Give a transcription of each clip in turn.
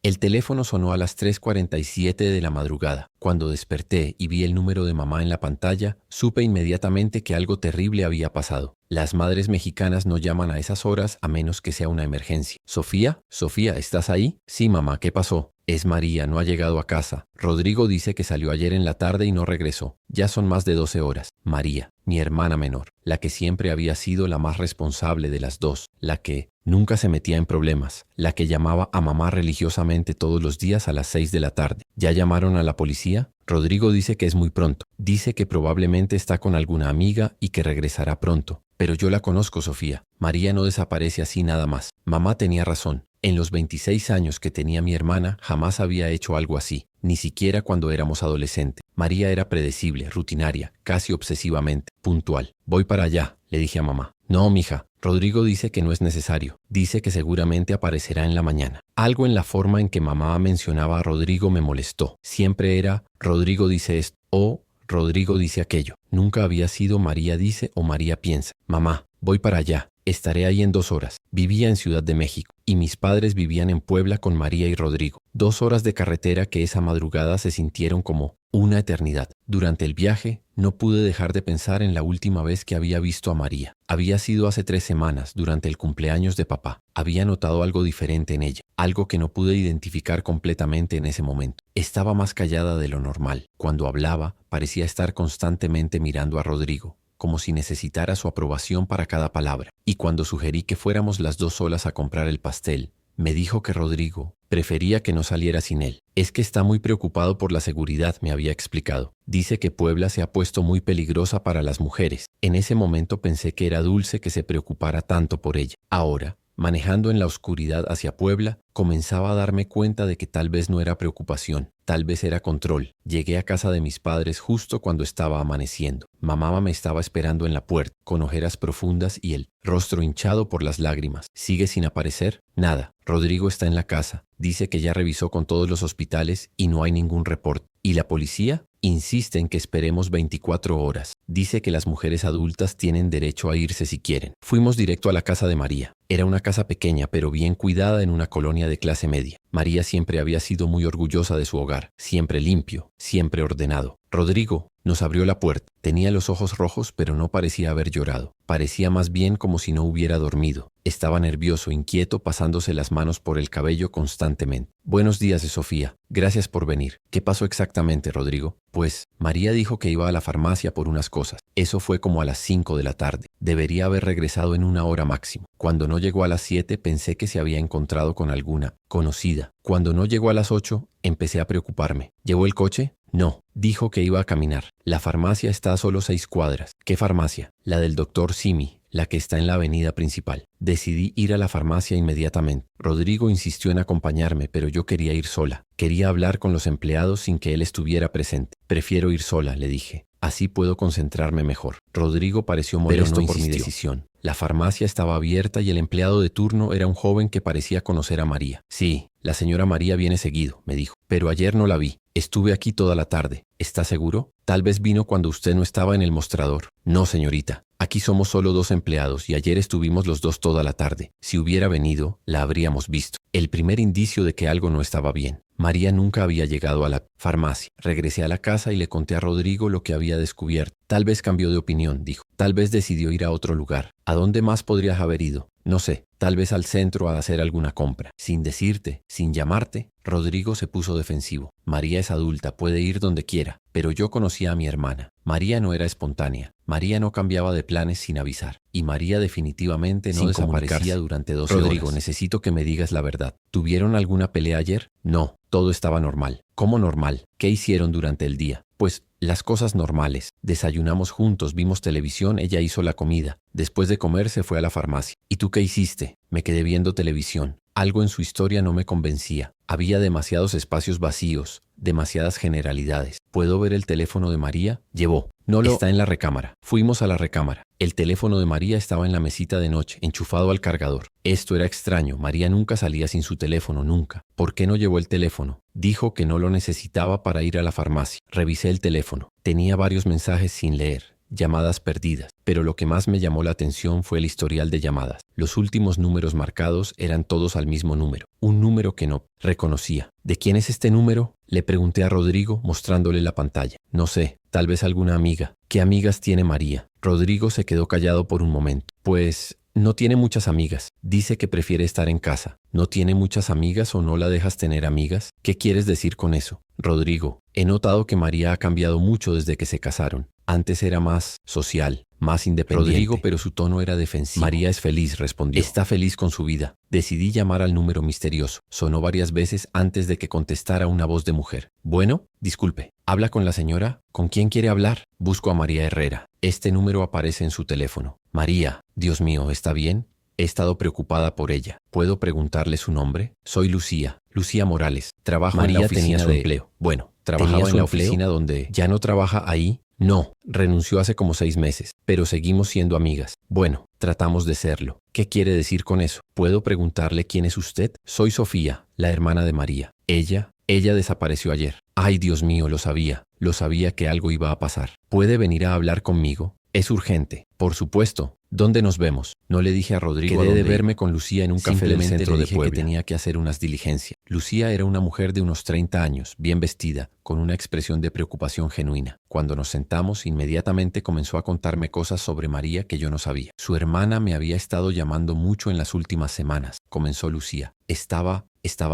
El teléfono sonó a las 3:47 de la madrugada. Cuando desperté y vi el número de mamá en la pantalla, supe inmediatamente que algo terrible había pasado. Las madres mexicanas no llaman a esas horas a menos que sea una emergencia. ¿Sofía? ¿Sofía, estás ahí? Sí, mamá, ¿qué pasó? Es María, no ha llegado a casa. Rodrigo dice que salió ayer en la tarde y no regresó. Ya son más de 12 horas. María, mi hermana menor, la que siempre había sido la más responsable de las dos, la que nunca se metía en problemas, la que llamaba a mamá religiosamente todos los días a las 6 de la tarde. ¿Ya llamaron a la policía? Rodrigo dice que es muy pronto. Dice que probablemente está con alguna amiga y que regresará pronto. Pero yo la conozco, Sofía. María no desaparece así nada más. Mamá tenía razón. En los 26 años que tenía mi hermana, jamás había hecho algo así, ni siquiera cuando éramos adolescentes. María era predecible, rutinaria, casi obsesivamente, puntual. Voy para allá, le dije a mamá. No, mija. Rodrigo dice que no es necesario. Dice que seguramente aparecerá en la mañana. Algo en la forma en que mamá mencionaba a Rodrigo me molestó. Siempre era Rodrigo dice esto o Rodrigo dice aquello. Nunca había sido María dice o María piensa. Mamá, voy para allá. Estaré ahí en 2 horas. Vivía en Ciudad de México y mis padres vivían en Puebla con María y Rodrigo. 2 horas de carretera que esa madrugada se sintieron como una eternidad. Durante el viaje no pude dejar de pensar en la última vez que había visto a María. Había sido hace 3 semanas, durante el cumpleaños de papá. Había notado algo diferente en ella, algo que no pude identificar completamente en ese momento. Estaba más callada de lo normal. Cuando hablaba, parecía estar constantemente mirando a Rodrigo, como si necesitara su aprobación para cada palabra. Y cuando sugerí que fuéramos las 2 solas a comprar el pastel, me dijo que Rodrigo prefería que no saliera sin él. Es que está muy preocupado por la seguridad, me había explicado. Dice que Puebla se ha puesto muy peligrosa para las mujeres. En ese momento pensé que era dulce que se preocupara tanto por ella. Ahora, manejando en la oscuridad hacia Puebla, comenzaba a darme cuenta de que tal vez no era preocupación, tal vez era control. Llegué a casa de mis padres justo cuando estaba amaneciendo. Mamá me estaba esperando en la puerta, con ojeras profundas y el rostro hinchado por las lágrimas. ¿Sigue sin aparecer? Nada. Rodrigo está en la casa. Dice que ya revisó con todos los hospitales y no hay ningún reporte. ¿Y la policía? Insiste en que esperemos 24 horas. Dice que las mujeres adultas tienen derecho a irse si quieren. Fuimos directo a la casa de María. Era una casa pequeña pero bien cuidada en una colonia de clase media. María siempre había sido muy orgullosa de su hogar, siempre limpio, siempre ordenado. Rodrigo nos abrió la puerta. Tenía los ojos rojos pero no parecía haber llorado. Parecía más bien como si no hubiera dormido. Estaba nervioso, inquieto, pasándose las manos por el cabello constantemente. Buenos días, Sofía. Gracias por venir. ¿Qué pasó exactamente, Rodrigo? Pues, María dijo que iba a la farmacia por unas cosas. Eso fue como a las 5 de la tarde. Debería haber regresado en 1 hora máximo. Cuando no llegó a las 7, pensé que se había encontrado con alguna conocida. Cuando no llegó a las 8, empecé a preocuparme. ¿Llevó el coche? No. Dijo que iba a caminar. La farmacia está a solo 6 cuadras. ¿Qué farmacia? La del doctor Simi, la que está en la avenida principal. Decidí ir a la farmacia inmediatamente. Rodrigo insistió en acompañarme, pero yo quería ir sola. Quería hablar con los empleados sin que él estuviera presente. Prefiero ir sola, le dije. Así puedo concentrarme mejor. Rodrigo pareció molesto por mi decisión. La farmacia estaba abierta y el empleado de turno era un joven que parecía conocer a María. Sí, la señora María viene seguido, me dijo, pero ayer no la vi. Estuve aquí toda la tarde. ¿Está seguro? Tal vez vino cuando usted no estaba en el mostrador. No, señorita. Aquí somos solo 2 empleados y ayer estuvimos los 2 toda la tarde. Si hubiera venido, la habríamos visto. El primer indicio de que algo no estaba bien. María nunca había llegado a la farmacia. Regresé a la casa y le conté a Rodrigo lo que había descubierto. Tal vez cambió de opinión, dijo. Tal vez decidió ir a otro lugar. ¿A dónde más podrías haber ido? No sé, tal vez al centro a hacer alguna compra. Sin decirte, sin llamarte. Rodrigo se puso defensivo. María es adulta, puede ir donde quiera. Pero yo conocía a mi hermana. María no era espontánea. María no cambiaba de planes sin avisar. Y María definitivamente no desaparecía durante 12 horas. Rodrigo, necesito que me digas la verdad. ¿Tuvieron alguna pelea ayer? No, todo estaba normal. ¿Cómo normal? ¿Qué hicieron durante el día? Pues las cosas normales. Desayunamos juntos, vimos televisión, ella hizo la comida. Después de comer se fue a la farmacia. ¿Y tú qué hiciste? Me quedé viendo televisión. Algo en su historia no me convencía. Había demasiados espacios vacíos, demasiadas generalidades. ¿Puedo ver el teléfono de María? Llevó. Está en la recámara. Fuimos a la recámara. El teléfono de María estaba en la mesita de noche, enchufado al cargador. Esto era extraño. María nunca salía sin su teléfono, nunca. ¿Por qué no llevó el teléfono? Dijo que no lo necesitaba para ir a la farmacia. Revisé el teléfono. Tenía varios mensajes sin leer. llamadas perdidas, pero lo que más me llamó la atención fue el historial de llamadas. Los últimos números marcados eran todos al mismo número, un número que no reconocía. ¿De quién es este número?, le pregunté a Rodrigo mostrándole la pantalla. No sé, tal vez alguna amiga. ¿Qué amigas tiene María? Rodrigo se quedó callado por un momento. Pues no tiene muchas amigas. Dice que prefiere estar en casa. ¿No tiene muchas amigas o no la dejas tener amigas? ¿Qué quieres decir con eso? Rodrigo, he notado que María ha cambiado mucho desde que se casaron. Antes era más social, más independiente. Rodrigo, pero su tono era defensivo. María es feliz, respondió. Está feliz con su vida. Decidí llamar al número misterioso. Sonó varias veces antes de que contestara una voz de mujer. Bueno, disculpe. ¿Habla con la señora? ¿Con quién quiere hablar? Busco a María Herrera. Este número aparece en su teléfono. María, Dios mío, ¿está bien? He estado preocupada por ella. ¿Puedo preguntarle su nombre? Soy Lucía. Lucía Morales. Trabajo en la oficina tenía su empleo. Bueno, trabajaba en la oficina donde... ¿Ya no trabaja ahí? No, renunció hace como 6 meses, pero seguimos siendo amigas. Bueno, tratamos de serlo. ¿Qué quiere decir con eso? ¿Puedo preguntarle quién es usted? Soy Sofía, la hermana de María. Ella desapareció ayer. Ay, Dios mío, lo sabía que algo iba a pasar. ¿Puede venir a hablar conmigo? Es urgente. Por supuesto. ¿Dónde nos vemos? No le dije a Rodrigo Quedé de verme con Lucía en un café del centro de Puebla. Que tenía que hacer unas diligencias. Lucía era una mujer de unos 30 años, bien vestida, con una expresión de preocupación genuina. Cuando nos sentamos, inmediatamente comenzó a contarme cosas sobre María que yo no sabía. Su hermana me había estado llamando mucho en las últimas semanas, comenzó Lucía. Estaba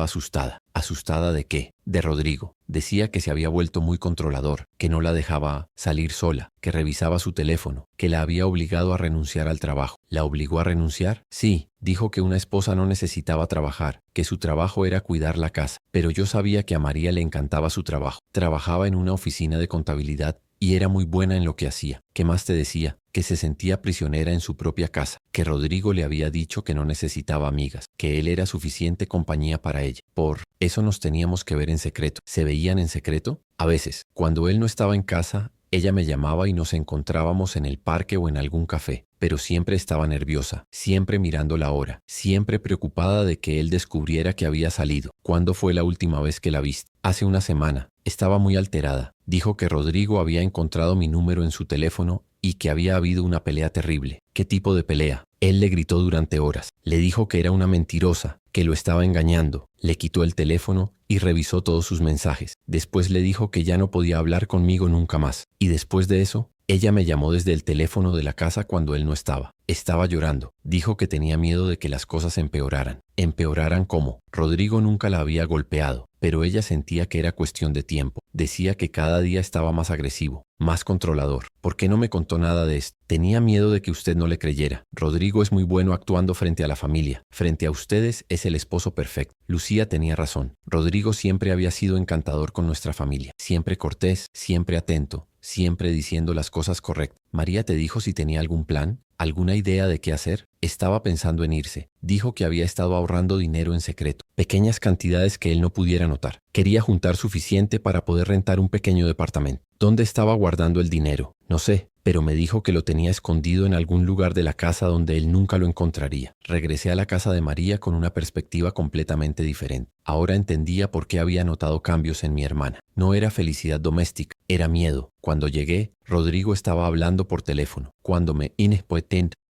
asustada. ¿Asustada de qué? De Rodrigo. Decía que se había vuelto muy controlador, que no la dejaba salir sola, que revisaba su teléfono, que la había obligado a renunciar al trabajo. ¿La obligó a renunciar? Sí, dijo que una esposa no necesitaba trabajar, que su trabajo era cuidar la casa. Pero yo sabía que a María le encantaba su trabajo. Trabajaba en una oficina de contabilidad y era muy buena en lo que hacía. ¿Qué más te decía? Que se sentía prisionera en su propia casa, que Rodrigo le había dicho que no necesitaba amigas, que él era suficiente compañía para ella. Por eso nos teníamos que ver en secreto. ¿Se veían en secreto? A veces, cuando él no estaba en casa, ella me llamaba y nos encontrábamos en el parque o en algún café, pero siempre estaba nerviosa, siempre mirando la hora, siempre preocupada de que él descubriera que había salido. ¿Cuándo fue la última vez que la viste? Hace una semana. Estaba muy alterada. Dijo que Rodrigo había encontrado mi número en su teléfono y que había habido una pelea terrible. ¿Qué tipo de pelea? Él le gritó durante horas. Le dijo que era una mentirosa, que lo estaba engañando. Le quitó el teléfono y revisó todos sus mensajes. Después le dijo que ya no podía hablar conmigo nunca más. Y después de eso, ella me llamó desde el teléfono de la casa cuando él no estaba. Estaba llorando. Dijo que tenía miedo de que las cosas empeoraran. ¿Empeoraran cómo? Rodrigo nunca la había golpeado, pero ella sentía que era cuestión de tiempo. Decía que cada día estaba más agresivo, más controlador. ¿Por qué no me contó nada de esto? Tenía miedo de que usted no le creyera. Rodrigo es muy bueno actuando frente a la familia. Frente a ustedes es el esposo perfecto. Lucía tenía razón. Rodrigo siempre había sido encantador con nuestra familia. Siempre cortés, siempre atento, siempre diciendo las cosas correctas. ¿María te dijo si tenía algún plan? ¿Alguna idea de qué hacer? Estaba pensando en irse. Dijo que había estado ahorrando dinero en secreto, pequeñas cantidades que él no pudiera notar. Quería juntar suficiente para poder rentar un pequeño departamento. ¿Dónde estaba guardando el dinero? No sé, pero me dijo que lo tenía escondido en algún lugar de la casa donde él nunca lo encontraría. Regresé a la casa de María con una perspectiva completamente diferente. Ahora entendía por qué había notado cambios en mi hermana. No era felicidad doméstica, era miedo. Cuando llegué, Rodrigo estaba hablando por teléfono. Cuando me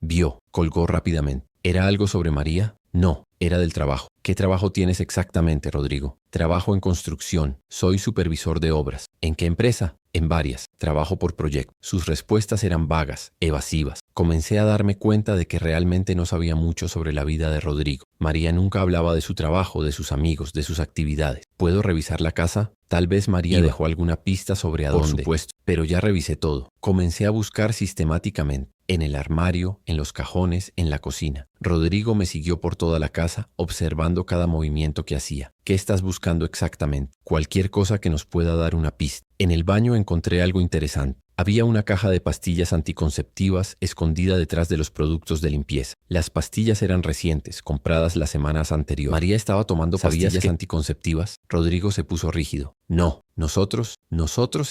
vio, colgó rápidamente. ¿Era algo sobre María? No, era del trabajo. ¿Qué trabajo tienes exactamente, Rodrigo? Trabajo en construcción. Soy supervisor de obras. ¿En qué empresa? En varias. Trabajo por proyecto. Sus respuestas eran vagas, evasivas. Comencé a darme cuenta de que realmente no sabía mucho sobre la vida de Rodrigo. María nunca hablaba de su trabajo, de sus amigos, de sus actividades. ¿Puedo revisar la casa? Tal vez María dejó alguna pista sobre a dónde. Por supuesto, pero ya revisé todo. Comencé a buscar sistemáticamente. En el armario, en los cajones, en la cocina. Rodrigo me siguió por toda la casa, observando cada movimiento que hacía. ¿Qué estás buscando exactamente? Cualquier cosa que nos pueda dar una pista. En el baño encontré algo interesante. Había una caja de pastillas anticonceptivas escondida detrás de los productos de limpieza. Las pastillas eran recientes, compradas las semanas anteriores. María estaba tomando pastillas anticonceptivas. Rodrigo se puso rígido. No, nosotros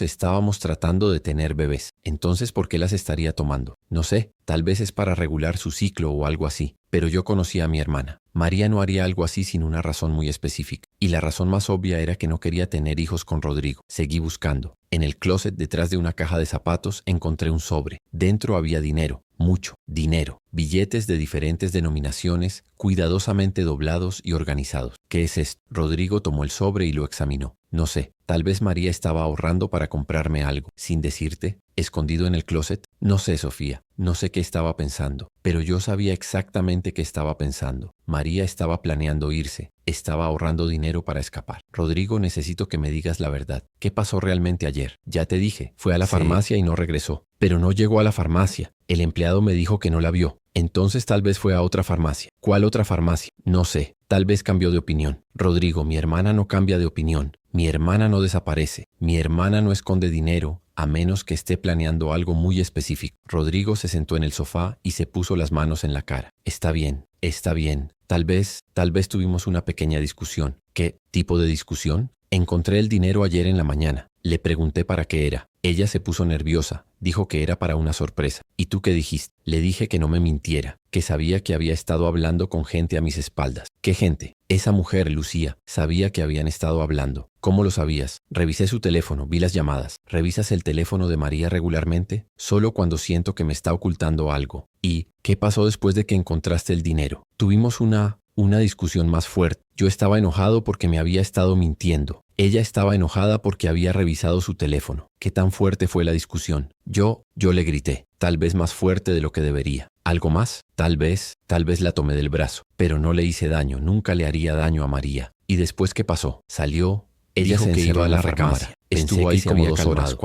estábamos tratando de tener bebés. Entonces, ¿por qué las estaría tomando? No sé, tal vez es para regular su ciclo o algo así. Pero yo conocí a mi hermana. María no haría algo así sin una razón muy específica. Y la razón más obvia era que no quería tener hijos con Rodrigo. Seguí buscando. En el closet, detrás de una caja de zapatos, encontré un sobre. Dentro había dinero. Mucho dinero. Billetes de diferentes denominaciones, cuidadosamente doblados y organizados. ¿Qué es esto? Rodrigo tomó el sobre y lo examinó. No sé, tal vez María estaba ahorrando para comprarme algo. Sin decirte, escondido en el closet. No sé, Sofía, no sé qué estaba pensando, pero yo sabía exactamente qué estaba pensando. María estaba planeando irse. Estaba ahorrando dinero para escapar. Rodrigo, necesito que me digas la verdad. ¿Qué pasó realmente ayer? Ya te dije, fue a la farmacia y no regresó. Pero no llegó a la farmacia. El empleado me dijo que no la vio. Entonces tal vez fue a otra farmacia. ¿Cuál otra farmacia? No sé. Tal vez cambió de opinión. Rodrigo, mi hermana no cambia de opinión. Mi hermana no desaparece. Mi hermana no esconde dinero, a menos que esté planeando algo muy específico. Rodrigo se sentó en el sofá y se puso las manos en la cara. Está bien, está bien. Tal vez tuvimos una pequeña discusión. ¿Qué tipo de discusión? Encontré el dinero ayer en la mañana. Le pregunté para qué era. Ella se puso nerviosa. Dijo que era para una sorpresa. ¿Y tú qué dijiste? Le dije que no me mintiera, que sabía que había estado hablando con gente a mis espaldas. ¿Qué gente? Esa mujer, Lucía, sabía que habían estado hablando. ¿Cómo lo sabías? Revisé su teléfono, vi las llamadas. ¿Revisas el teléfono de María regularmente? Solo cuando siento que me está ocultando algo. ¿Y qué pasó después de que encontraste el dinero? Tuvimos una discusión más fuerte. Yo estaba enojado porque me había estado mintiendo. Ella estaba enojada porque había revisado su teléfono. ¿Qué tan fuerte fue la discusión? Yo le grité, tal vez más fuerte de lo que debería. ¿Algo más? Tal vez la tomé del brazo, pero no le hice daño, nunca le haría daño a María. ¿Y después qué pasó? Salió, ella se encerró a la recámara. Estuvo ahí como 2 horas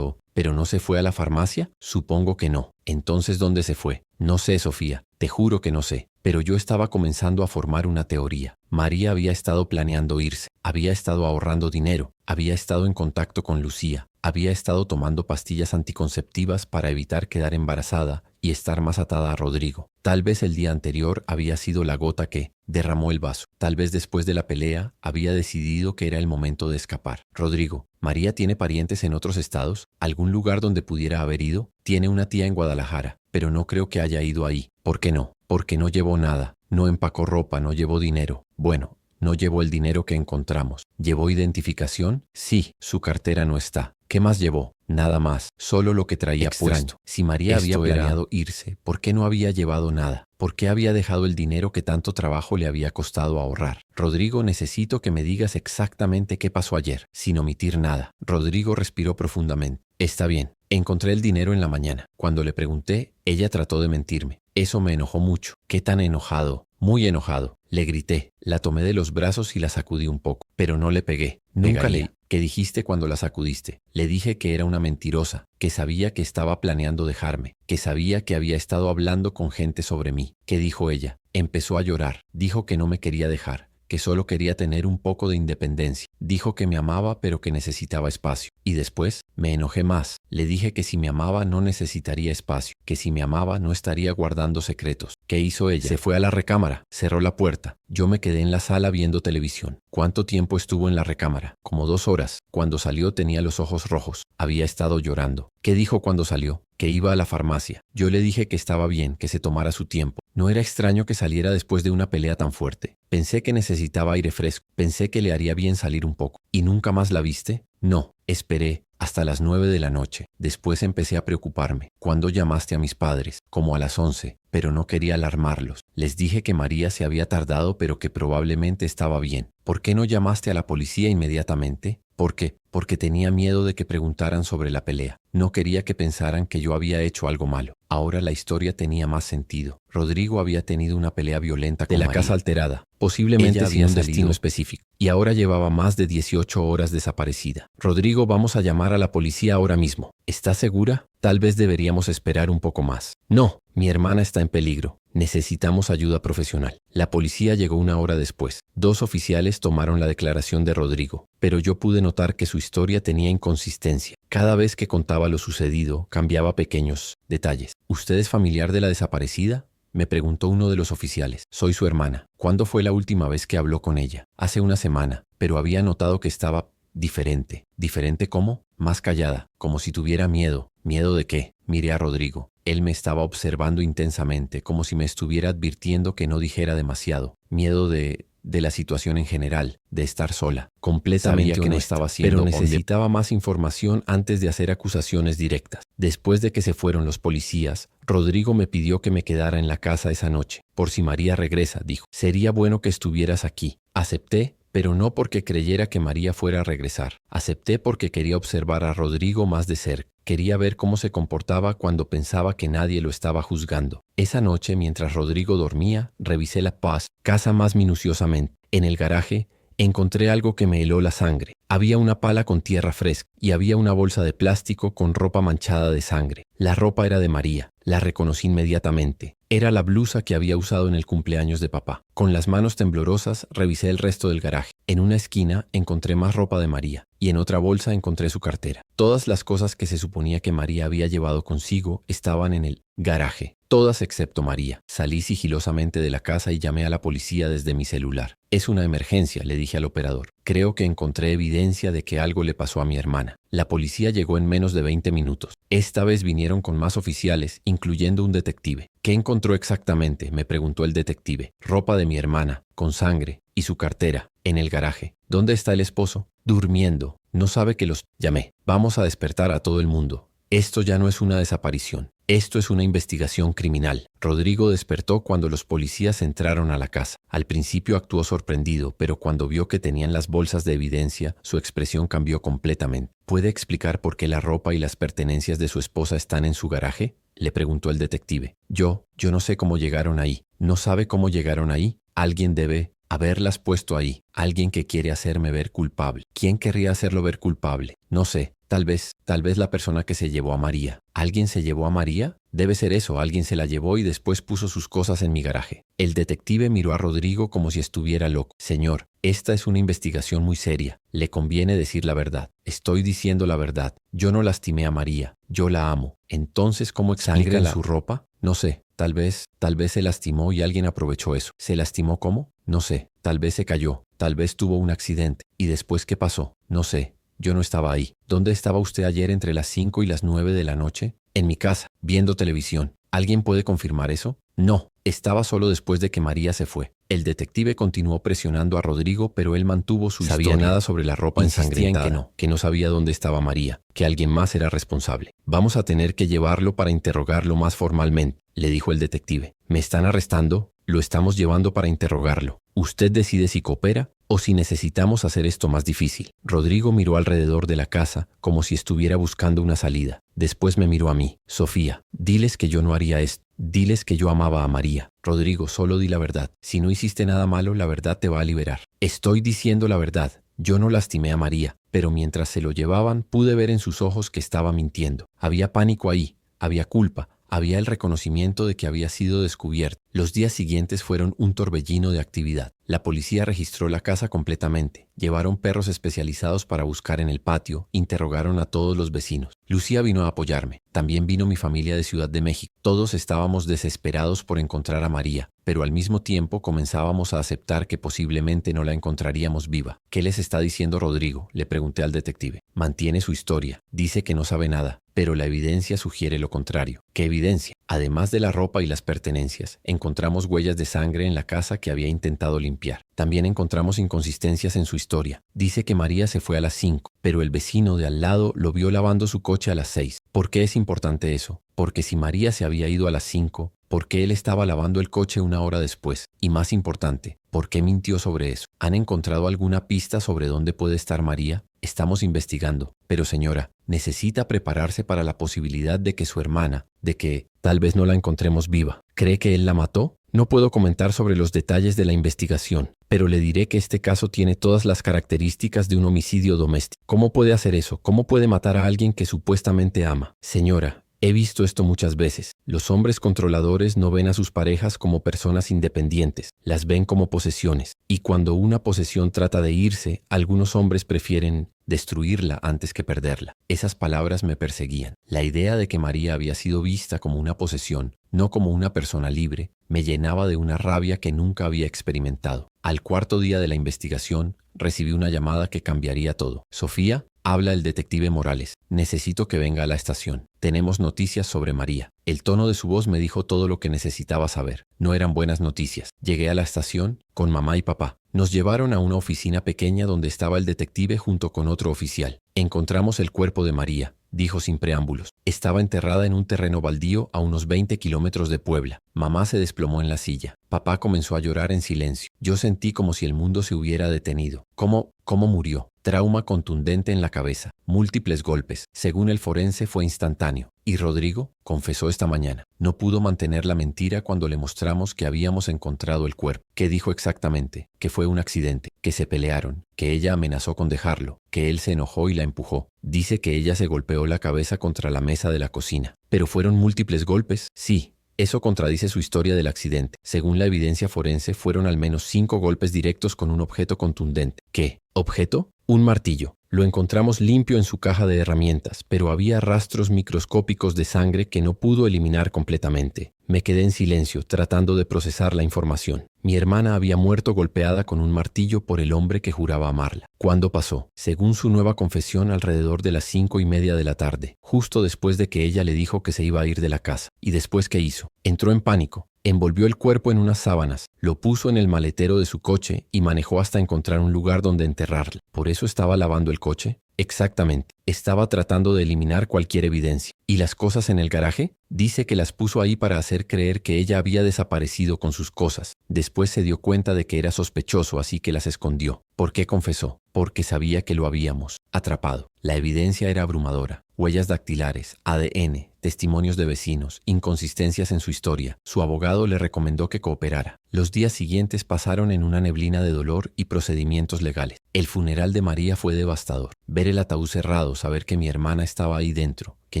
¿Pero no se fue a la farmacia? Supongo que no. Entonces, ¿dónde se fue? No sé, Sofía, te juro que no sé. Pero yo estaba comenzando a formar una teoría. María había estado planeando irse, había estado ahorrando dinero, había estado en contacto con Lucía, había estado tomando pastillas anticonceptivas para evitar quedar embarazada y estar más atada a Rodrigo. Tal vez el día anterior había sido la gota que derramó el vaso. Tal vez después de la pelea había decidido que era el momento de escapar. Rodrigo, ¿María tiene parientes en otros estados? ¿Algún lugar donde pudiera haber ido? Tiene una tía en Guadalajara, pero no creo que haya ido ahí. ¿Por qué no? Porque no llevó nada. No empacó ropa, no llevó dinero. Bueno, no llevó el dinero que encontramos. ¿Llevó identificación? Sí, su cartera no está. ¿Qué más llevó? Nada más, solo lo que traía puesto. Si María había planeado irse, ¿por qué no había llevado nada? ¿Por qué había dejado el dinero que tanto trabajo le había costado ahorrar? Rodrigo, necesito que me digas exactamente qué pasó ayer, sin omitir nada. Rodrigo respiró profundamente. Está bien, encontré el dinero en la mañana. Cuando le pregunté, ella trató de mentirme. Eso me enojó mucho. ¿Qué tan enojado? Muy enojado. Le grité, la tomé de los brazos y la sacudí un poco, pero no le pegué. Nunca le... ¿Qué dijiste cuando la sacudiste? Le dije que era una mentirosa, que sabía que estaba planeando dejarme, que sabía que había estado hablando con gente sobre mí. ¿Qué dijo ella? Empezó a llorar. Dijo que no me quería dejar, que solo quería tener un poco de independencia. Dijo que me amaba pero que necesitaba espacio. Y después me enojé más. Le dije que si me amaba no necesitaría espacio, que si me amaba no estaría guardando secretos. ¿Qué hizo ella? Se fue a la recámara, cerró la puerta. Yo me quedé en la sala viendo televisión. ¿Cuánto tiempo estuvo en la recámara? Como 2 horas. Cuando salió tenía los ojos rojos. Había estado llorando. ¿Qué dijo cuando salió? Que iba a la farmacia. Yo le dije que estaba bien, que se tomara su tiempo. No era extraño que saliera después de una pelea tan fuerte. Pensé que necesitaba aire fresco. Pensé que le haría bien salir un poco. ¿Y nunca más la viste? No. Esperé hasta las 9 de la noche. Después empecé a preocuparme. ¿Cuándo llamaste a mis padres? Como a las 11. Pero no quería alarmarlos. Les dije que María se había tardado pero que probablemente estaba bien. ¿Por qué no llamaste a la policía inmediatamente? ¿Por qué? Porque tenía miedo de que preguntaran sobre la pelea. No quería que pensaran que yo había hecho algo malo. Ahora la historia tenía más sentido. Rodrigo había tenido una pelea violenta con María. Casa alterada. Posiblemente había un destino específico. Y ahora llevaba más de 18 horas desaparecida. Rodrigo, vamos a llamar a la policía ahora mismo. ¿Estás segura? Tal vez deberíamos esperar un poco más. No, mi hermana está en peligro. Necesitamos ayuda profesional. La policía llegó 1 hora después. 2 oficiales tomaron la declaración de Rodrigo, pero yo pude notar que su historia tenía inconsistencia. Cada vez que contaba lo sucedido, cambiaba pequeños detalles. ¿Usted es familiar de la desaparecida? Me preguntó uno de los oficiales. Soy su hermana. ¿Cuándo fue la última vez que habló con ella? Hace 1 semana, pero había notado que estaba diferente. ¿Diferente cómo? Más callada, como si tuviera miedo. ¿Miedo de qué? Miré a Rodrigo. Él me estaba observando intensamente, como si me estuviera advirtiendo que no dijera demasiado. Miedo de la situación en general, de estar sola, completamente Sabía que no honesta, estaba siendo pero necesitaba más información antes de hacer acusaciones directas. Después de que se fueron los policías, Rodrigo me pidió que me quedara en la casa esa noche. Por si María regresa, dijo. Sería bueno que estuvieras aquí. Acepté, pero no porque creyera que María fuera a regresar. Acepté porque quería observar a Rodrigo más de cerca. Quería ver cómo se comportaba cuando pensaba que nadie lo estaba juzgando. Esa noche, mientras Rodrigo dormía, revisé la casa más minuciosamente. En el garaje, encontré algo que me heló la sangre. Había una pala con tierra fresca y había una bolsa de plástico con ropa manchada de sangre. La ropa era de María. La reconocí inmediatamente. Era la blusa que había usado en el cumpleaños de papá. Con las manos temblorosas revisé el resto del garaje. En una esquina encontré más ropa de María y en otra bolsa encontré su cartera. Todas las cosas que se suponía que María había llevado consigo estaban en el garaje. Todas excepto María. Salí sigilosamente de la casa y llamé a la policía desde mi celular. Es una emergencia, le dije al operador. Creo que encontré evidencia de que algo le pasó a mi hermana. La policía llegó en menos de 20 minutos. Esta vez vinieron con más oficiales, incluyendo un detective. ¿Qué encontró exactamente?, me preguntó el detective. Ropa de mi hermana, con sangre, y su cartera, en el garaje. ¿Dónde está el esposo? Durmiendo. No sabe que los llamé. Vamos a despertar a todo el mundo. Esto ya no es una desaparición. Esto es una investigación criminal. Rodrigo despertó cuando los policías entraron a la casa. Al principio actuó sorprendido, pero cuando vio que tenían las bolsas de evidencia, su expresión cambió completamente. ¿Puede explicar por qué la ropa y las pertenencias de su esposa están en su garaje?, le preguntó el detective. Yo no sé cómo llegaron ahí. ¿No sabe cómo llegaron ahí? Alguien debe haberlas puesto ahí. Alguien que quiere hacerme ver culpable. ¿Quién querría hacerlo ver culpable? No sé. Tal vez la persona que se llevó a María. ¿Alguien se llevó a María? Debe ser eso, alguien se la llevó y después puso sus cosas en mi garaje. El detective miró a Rodrigo como si estuviera loco. Señor, esta es una investigación muy seria. Le conviene decir la verdad. Estoy diciendo la verdad. Yo no lastimé a María. Yo la amo. Entonces, ¿cómo explica su ropa? No sé. Tal vez se lastimó y alguien aprovechó eso. ¿Se lastimó cómo? No sé. Tal vez se cayó. Tal vez tuvo un accidente. ¿Y después qué pasó? No sé. Yo no estaba ahí. ¿Dónde estaba usted ayer entre las 5 y las 9 de la noche? En mi casa, viendo televisión. ¿Alguien puede confirmar eso? No, estaba solo después de que María se fue. El detective continuó presionando a Rodrigo, pero él mantuvo su historia. Sabía nada sobre la ropa ensangrentada, que no sabía dónde estaba María, que alguien más era responsable. Vamos a tener que llevarlo para interrogarlo más formalmente, le dijo el detective. ¿Me están arrestando? Lo estamos llevando para interrogarlo. Usted decide si coopera o si necesitamos hacer esto más difícil. Rodrigo miró alrededor de la casa como si estuviera buscando una salida. Después me miró a mí. Sofía, diles que yo no haría esto. Diles que yo amaba a María. Rodrigo, solo di la verdad. Si no hiciste nada malo, la verdad te va a liberar. Estoy diciendo la verdad. Yo no lastimé a María, pero mientras se lo llevaban pude ver en sus ojos que estaba mintiendo. Había pánico ahí, había culpa. Había el reconocimiento de que había sido descubierto. Los días siguientes fueron un torbellino de actividad. La policía registró la casa completamente. Llevaron perros especializados para buscar en el patio. Interrogaron a todos los vecinos. Lucía vino a apoyarme. También vino mi familia de Ciudad de México. Todos estábamos desesperados por encontrar a María, pero al mismo tiempo comenzábamos a aceptar que posiblemente no la encontraríamos viva. ¿Qué les está diciendo Rodrigo?, le pregunté al detective. Mantiene su historia. Dice que no sabe nada, pero la evidencia sugiere lo contrario. ¿Qué evidencia? Además de la ropa y las pertenencias, encontramos huellas de sangre en la casa que había intentado limpiar. También encontramos inconsistencias en su historia. Dice que María se fue a las 5, pero el vecino de al lado lo vio lavando su coche a las 6. ¿Por qué es importante eso? Porque si María se había ido a las 5, ¿por qué él estaba lavando el coche una hora después? Y más importante, ¿por qué mintió sobre eso? ¿Han encontrado alguna pista sobre dónde puede estar María? Estamos investigando. Pero señora, necesita prepararse para la posibilidad de que su hermana, de que tal vez no la encontremos viva. ¿Cree que él la mató? No puedo comentar sobre los detalles de la investigación, pero le diré que este caso tiene todas las características de un homicidio doméstico. ¿Cómo puede hacer eso? ¿Cómo puede matar a alguien que supuestamente ama? Señora, he visto esto muchas veces. Los hombres controladores no ven a sus parejas como personas independientes, las ven como posesiones. Y cuando una posesión trata de irse, algunos hombres prefieren destruirla antes que perderla. Esas palabras me perseguían. La idea de que María había sido vista como una posesión, no como una persona libre, me llenaba de una rabia que nunca había experimentado. Al cuarto día de la investigación, recibí una llamada que cambiaría todo. Sofía, Habla el detective Morales. Necesito que venga a la estación. Tenemos noticias sobre María. El tono de su voz me dijo todo lo que necesitaba saber. No eran buenas noticias. Llegué a la estación con mamá y papá. Nos llevaron a una oficina pequeña donde estaba el detective junto con otro oficial. Encontramos el cuerpo de María, dijo sin preámbulos. Estaba enterrada en un terreno baldío a unos 20 kilómetros de Puebla. Mamá se desplomó en la silla. Papá comenzó a llorar en silencio. Yo sentí como si el mundo se hubiera detenido. ¿Cómo murió? Trauma contundente en la cabeza, múltiples golpes. Según el forense fue instantáneo. Y Rodrigo confesó esta mañana. No pudo mantener la mentira cuando le mostramos que habíamos encontrado el cuerpo. ¿Qué dijo exactamente? Que fue un accidente, que se pelearon, que ella amenazó con dejarlo, que él se enojó y la empujó. Dice que ella se golpeó la cabeza contra la mesa de la cocina. ¿Pero fueron múltiples golpes? Sí. Eso contradice su historia del accidente. Según la evidencia forense, fueron al menos 5 golpes directos con un objeto contundente. ¿Qué? ¿Objeto? Un martillo. Lo encontramos limpio en su caja de herramientas, pero había rastros microscópicos de sangre que no pudo eliminar completamente. Me quedé en silencio, tratando de procesar la información. Mi hermana había muerto golpeada con un martillo por el hombre que juraba amarla. ¿Cuándo pasó? Según su nueva confesión, alrededor de las 5:30 de la tarde, justo después de que ella le dijo que se iba a ir de la casa. ¿Y después qué hizo? Entró en pánico. Envolvió el cuerpo en unas sábanas, lo puso en el maletero de su coche y manejó hasta encontrar un lugar donde enterrarla. ¿Por eso estaba lavando el coche? Exactamente. Estaba tratando de eliminar cualquier evidencia. ¿Y las cosas en el garaje? Dice que las puso ahí para hacer creer que ella había desaparecido con sus cosas. Después se dio cuenta de que era sospechoso, así que las escondió. ¿Por qué confesó? Porque sabía que lo habíamos atrapado. La evidencia era abrumadora. Huellas dactilares, ADN, testimonios de vecinos, inconsistencias en su historia. Su abogado le recomendó que cooperara. Los días siguientes pasaron en una neblina de dolor y procedimientos legales. El funeral de María fue devastador. Ver el ataúd cerrado, saber que mi hermana estaba ahí dentro, que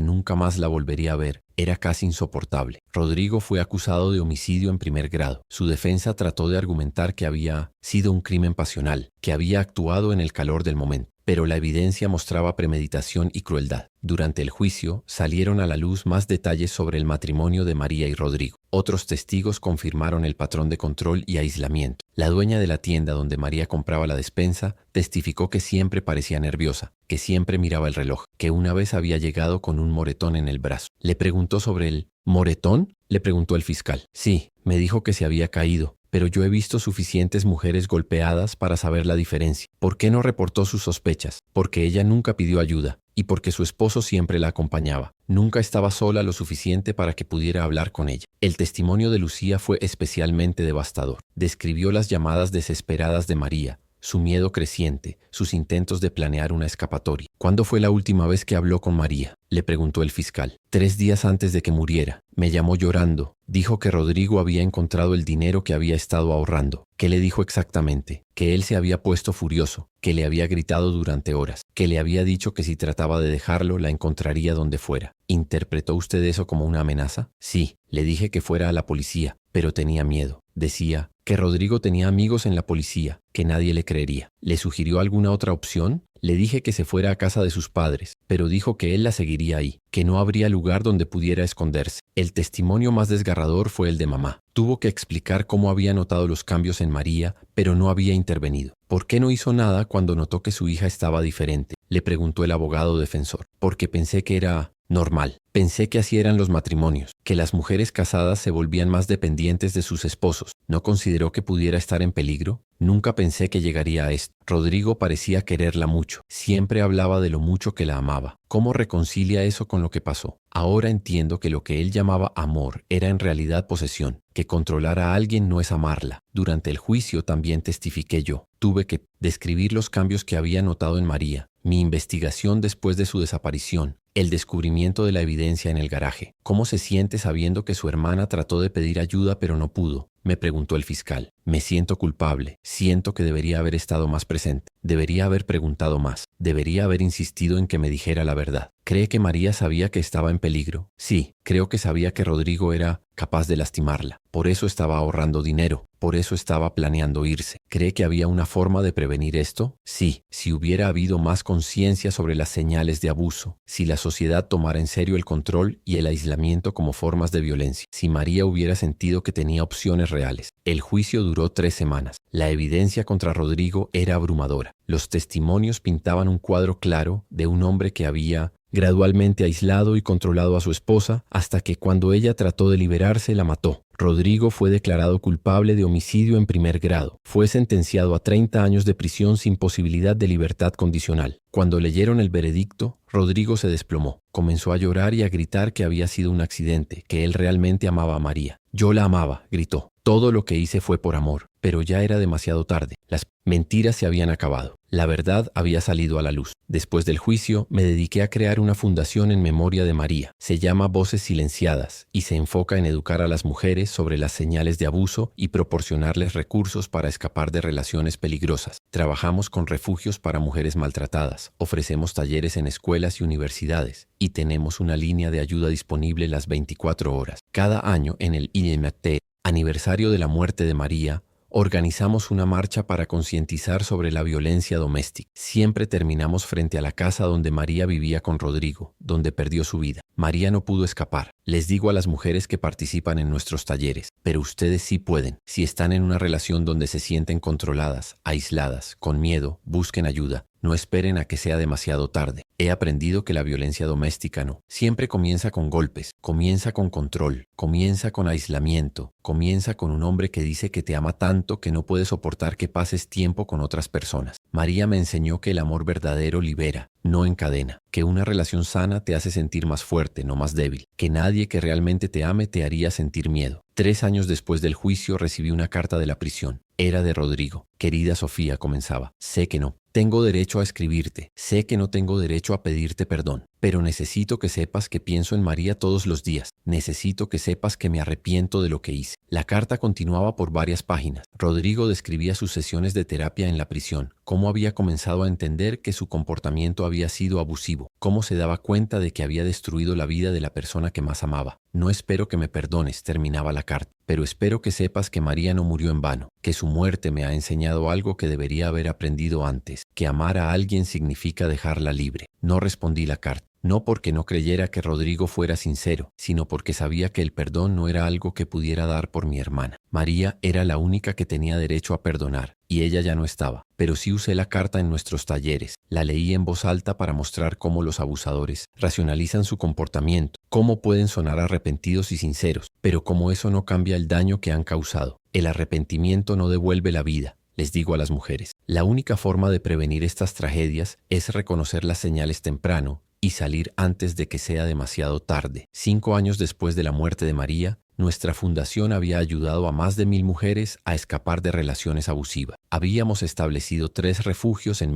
nunca más la volvería a ver, era casi insoportable. Rodrigo fue acusado de homicidio en primer grado. Su defensa trató de argumentar que había sido un crimen pasional, que había actuado en el calor del momento. Pero la evidencia mostraba premeditación y crueldad. Durante el juicio salieron a la luz más detalles sobre el matrimonio de María y Rodrigo. Otros testigos confirmaron el patrón de control y aislamiento. La dueña de la tienda donde María compraba la despensa testificó que siempre parecía nerviosa, que siempre miraba el reloj, que una vez había llegado con un moretón en el brazo. Le preguntó sobre el ¿moretón? Le preguntó el fiscal. Sí, me dijo que se había caído. Pero yo he visto suficientes mujeres golpeadas para saber la diferencia. ¿Por qué no reportó sus sospechas? Porque ella nunca pidió ayuda y porque su esposo siempre la acompañaba. Nunca estaba sola lo suficiente para que pudiera hablar con ella. El testimonio de Lucía fue especialmente devastador. Describió las llamadas desesperadas de María, su miedo creciente, sus intentos de planear una escapatoria. ¿Cuándo fue la última vez que habló con María?, le preguntó el fiscal. 3 días antes de que muriera. Me llamó llorando. Dijo que Rodrigo había encontrado el dinero que había estado ahorrando. ¿Qué le dijo exactamente? Que él se había puesto furioso, que le había gritado durante horas, que le había dicho que si trataba de dejarlo la encontraría donde fuera. ¿Interpretó usted eso como una amenaza? Sí, le dije que fuera a la policía, pero tenía miedo. Decía que Rodrigo tenía amigos en la policía, que nadie le creería. ¿Le sugirió alguna otra opción? Le dije que se fuera a casa de sus padres, pero dijo que él la seguiría ahí, que no habría lugar donde pudiera esconderse. El testimonio más desgarrador fue el de mamá. Tuvo que explicar cómo había notado los cambios en María, pero no había intervenido. ¿Por qué no hizo nada cuando notó que su hija estaba diferente?, le preguntó el abogado defensor. Porque pensé que era normal. Pensé que así eran los matrimonios, que las mujeres casadas se volvían más dependientes de sus esposos. ¿No consideró que pudiera estar en peligro? Nunca pensé que llegaría a esto. Rodrigo parecía quererla mucho. Siempre hablaba de lo mucho que la amaba. ¿Cómo reconcilia eso con lo que pasó? Ahora entiendo que lo que él llamaba amor era en realidad posesión, que controlar a alguien no es amarla. Durante el juicio también testifiqué yo. Tuve que describir los cambios que había notado en María, mi investigación después de su desaparición, el descubrimiento de la evidencia en el garaje. ¿Cómo se siente sabiendo que su hermana trató de pedir ayuda pero no pudo?, me preguntó el fiscal. Me siento culpable. Siento que debería haber estado más presente. Debería haber preguntado más. Debería haber insistido en que me dijera la verdad. ¿Cree que María sabía que estaba en peligro? Sí, creo que sabía que Rodrigo era capaz de lastimarla. Por eso estaba ahorrando dinero. Por eso estaba planeando irse. ¿Cree que había una forma de prevenir esto? Sí, si hubiera habido más conciencia sobre las señales de abuso, si la sociedad tomara en serio el control y el aislamiento como formas de violencia, si María hubiera sentido que tenía opciones reales. El juicio duró 3 semanas. La evidencia contra Rodrigo era abrumadora. Los testimonios pintaban un cuadro claro de un hombre que había gradualmente aislado y controlado a su esposa hasta que cuando ella trató de liberarse la mató. Rodrigo fue declarado culpable de homicidio en primer grado. Fue sentenciado a 30 años de prisión sin posibilidad de libertad condicional. Cuando leyeron el veredicto, Rodrigo se desplomó. Comenzó a llorar y a gritar que había sido un accidente, que él realmente amaba a María. Yo la amaba, gritó. Todo lo que hice fue por amor, pero ya era demasiado tarde. Las mentiras se habían acabado. La verdad había salido a la luz. Después del juicio, me dediqué a crear una fundación en memoria de María. Se llama Voces Silenciadas y se enfoca en educar a las mujeres sobre las señales de abuso y proporcionarles recursos para escapar de relaciones peligrosas. Trabajamos con refugios para mujeres maltratadas, ofrecemos talleres en escuelas y universidades y tenemos una línea de ayuda disponible las 24 horas. Cada año en el IMT, aniversario de la muerte de María, organizamos una marcha para concientizar sobre la violencia doméstica. Siempre terminamos frente a la casa donde María vivía con Rodrigo, donde perdió su vida. María no pudo escapar. Les digo a las mujeres que participan en nuestros talleres, pero ustedes sí pueden. Si están en una relación donde se sienten controladas, aisladas, con miedo, busquen ayuda. No esperen a que sea demasiado tarde. He aprendido que la violencia doméstica no. Siempre comienza con golpes, comienza con control, comienza con aislamiento, comienza con un hombre que dice que te ama tanto que no puede soportar que pases tiempo con otras personas. María me enseñó que el amor verdadero libera, no encadena, que una relación sana te hace sentir más fuerte, no más débil, que nadie que realmente te ame te haría sentir miedo. 3 años después del juicio recibí una carta de la prisión. Era de Rodrigo. Querida Sofía, comenzaba. Sé que no. Tengo derecho a escribirte. Sé que no tengo derecho a pedirte perdón. Pero necesito que sepas que pienso en María todos los días. Necesito que sepas que me arrepiento de lo que hice. La carta continuaba por varias páginas. Rodrigo describía sus sesiones de terapia en la prisión, cómo había comenzado a entender que su comportamiento había sido abusivo, cómo se daba cuenta de que había destruido la vida de la persona que más amaba. No espero que me perdones, terminaba la carta, pero espero que sepas que María no murió en vano, que su muerte me ha enseñado algo que debería haber aprendido antes, que amar a alguien significa dejarla libre. No respondí la carta. No porque no creyera que Rodrigo fuera sincero, sino porque sabía que el perdón no era algo que pudiera dar por mi hermana. María era la única que tenía derecho a perdonar, y ella ya no estaba. Pero sí usé la carta en nuestros talleres. La leí en voz alta para mostrar cómo los abusadores racionalizan su comportamiento, cómo pueden sonar arrepentidos y sinceros, pero cómo eso no cambia el daño que han causado. El arrepentimiento no devuelve la vida. Les digo a las mujeres, la única forma de prevenir estas tragedias es reconocer las señales temprano y salir antes de que sea demasiado tarde. 5 años después de la muerte de María, nuestra fundación había ayudado a más de 1000 mujeres a escapar de relaciones abusivas. Habíamos establecido 3 refugios en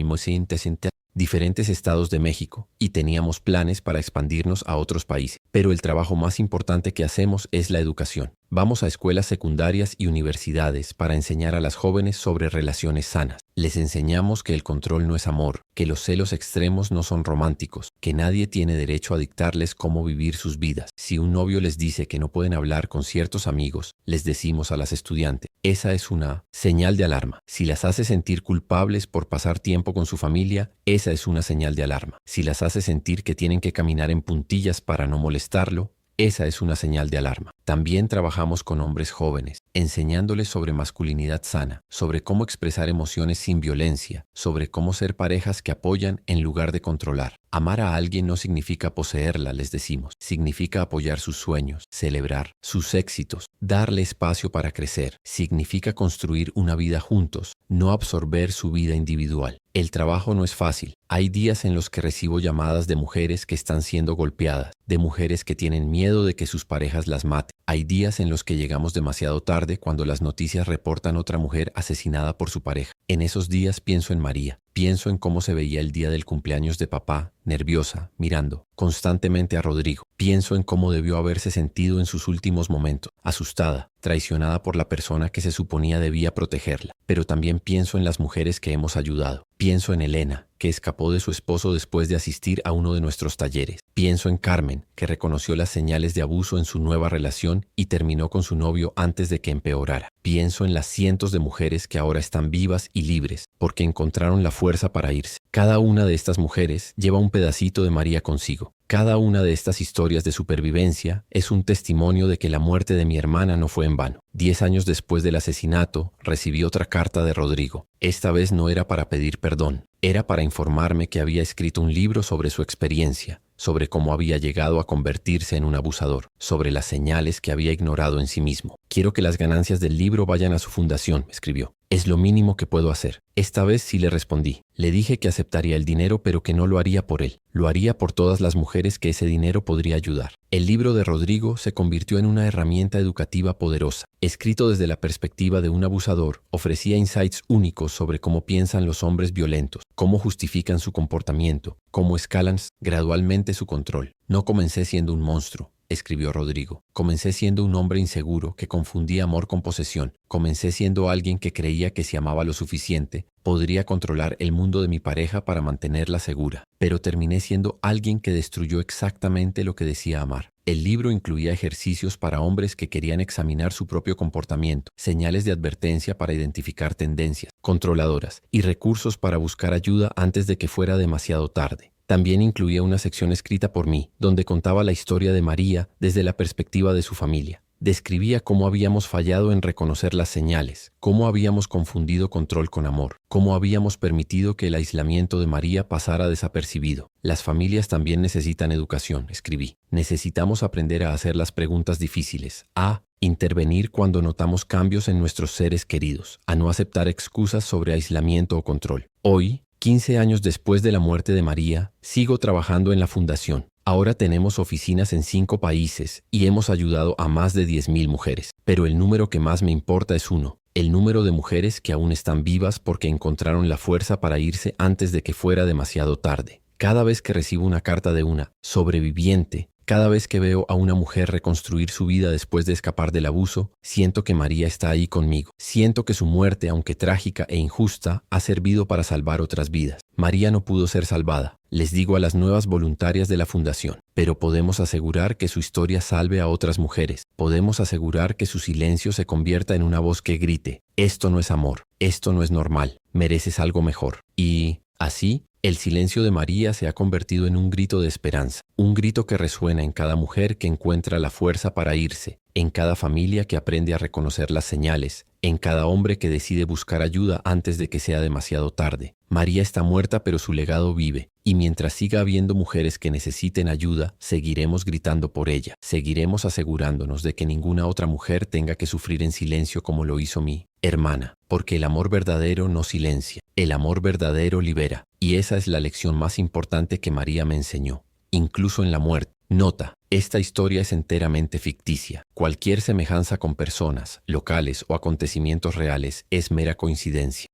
diferentes estados de México y teníamos planes para expandirnos a otros países. Pero el trabajo más importante que hacemos es la educación. Vamos a escuelas secundarias y universidades para enseñar a las jóvenes sobre relaciones sanas. Les enseñamos que el control no es amor, que los celos extremos no son románticos, que nadie tiene derecho a dictarles cómo vivir sus vidas. Si un novio les dice que no pueden hablar con ciertos amigos, les decimos a las estudiantes, esa es una señal de alarma. Si las hace sentir culpables por pasar tiempo con su familia, esa es una señal de alarma. Si las hace sentir que tienen que caminar en puntillas para no molestarlo, esa es una señal de alarma. También trabajamos con hombres jóvenes, enseñándoles sobre masculinidad sana, sobre cómo expresar emociones sin violencia, sobre cómo ser parejas que apoyan en lugar de controlar. Amar a alguien no significa poseerla, les decimos. Significa apoyar sus sueños, celebrar sus éxitos, darle espacio para crecer. Significa construir una vida juntos, no absorber su vida individual. El trabajo no es fácil. Hay días en los que recibo llamadas de mujeres que están siendo golpeadas, de mujeres que tienen miedo de que sus parejas las maten. Hay días en los que llegamos demasiado tarde cuando las noticias reportan otra mujer asesinada por su pareja. En esos días pienso en María. Pienso en cómo se veía el día del cumpleaños de papá, nerviosa, mirando constantemente a Rodrigo. Pienso en cómo debió haberse sentido en sus últimos momentos, asustada, traicionada por la persona que se suponía debía protegerla. Pero también pienso en las mujeres que hemos ayudado. Pienso en Elena, que escapó de su esposo después de asistir a uno de nuestros talleres. Pienso en Carmen, que reconoció las señales de abuso en su nueva relación y terminó con su novio antes de que empeorara. Pienso en las cientos de mujeres que ahora están vivas y libres porque encontraron la fuerza para irse. Cada una de estas mujeres lleva un pedacito de María consigo. Cada una de estas historias de supervivencia es un testimonio de que la muerte de mi hermana no fue en vano. 10 años después del asesinato, recibí otra carta de Rodrigo. Esta vez no era para pedir perdón, era para informarme que había escrito un libro sobre su experiencia, sobre cómo había llegado a convertirse en un abusador, sobre las señales que había ignorado en sí mismo. Quiero que las ganancias del libro vayan a su fundación, me escribió. Es lo mínimo que puedo hacer. Esta vez sí le respondí. Le dije que aceptaría el dinero, pero que no lo haría por él. Lo haría por todas las mujeres que ese dinero podría ayudar. El libro de Rodrigo se convirtió en una herramienta educativa poderosa. Escrito desde la perspectiva de un abusador, ofrecía insights únicos sobre cómo piensan los hombres violentos, cómo justifican su comportamiento, cómo escalan gradualmente su control. No comencé siendo un monstruo, escribió Rodrigo. Comencé siendo un hombre inseguro que confundía amor con posesión. Comencé siendo alguien que creía que si amaba lo suficiente, podría controlar el mundo de mi pareja para mantenerla segura. Pero terminé siendo alguien que destruyó exactamente lo que decía amar. El libro incluía ejercicios para hombres que querían examinar su propio comportamiento, señales de advertencia para identificar tendencias controladoras y recursos para buscar ayuda antes de que fuera demasiado tarde. También incluía una sección escrita por mí, donde contaba la historia de María desde la perspectiva de su familia. Describía cómo habíamos fallado en reconocer las señales, cómo habíamos confundido control con amor, cómo habíamos permitido que el aislamiento de María pasara desapercibido. Las familias también necesitan educación, escribí. Necesitamos aprender a hacer las preguntas difíciles, a intervenir cuando notamos cambios en nuestros seres queridos, a no aceptar excusas sobre aislamiento o control. Hoy, 15 años después de la muerte de María, sigo trabajando en la fundación. Ahora tenemos oficinas en 5 países y hemos ayudado a más de 10.000 mujeres. Pero el número que más me importa es uno: el número de mujeres que aún están vivas porque encontraron la fuerza para irse antes de que fuera demasiado tarde. Cada vez que recibo una carta de una sobreviviente, cada vez que veo a una mujer reconstruir su vida después de escapar del abuso, siento que María está ahí conmigo. Siento que su muerte, aunque trágica e injusta, ha servido para salvar otras vidas. María no pudo ser salvada, les digo a las nuevas voluntarias de la fundación, pero podemos asegurar que su historia salve a otras mujeres. Podemos asegurar que su silencio se convierta en una voz que grite: esto no es amor, esto no es normal, mereces algo mejor. Y así, el silencio de María se ha convertido en un grito de esperanza, un grito que resuena en cada mujer que encuentra la fuerza para irse, en cada familia que aprende a reconocer las señales, en cada hombre que decide buscar ayuda antes de que sea demasiado tarde. María está muerta, pero su legado vive, y mientras siga habiendo mujeres que necesiten ayuda, seguiremos gritando por ella, seguiremos asegurándonos de que ninguna otra mujer tenga que sufrir en silencio como lo hizo mi hermana, porque el amor verdadero no silencia, el amor verdadero libera, y esa es la lección más importante que María me enseñó, incluso en la muerte. Nota: esta historia es enteramente ficticia. Cualquier semejanza con personas, locales o acontecimientos reales es mera coincidencia.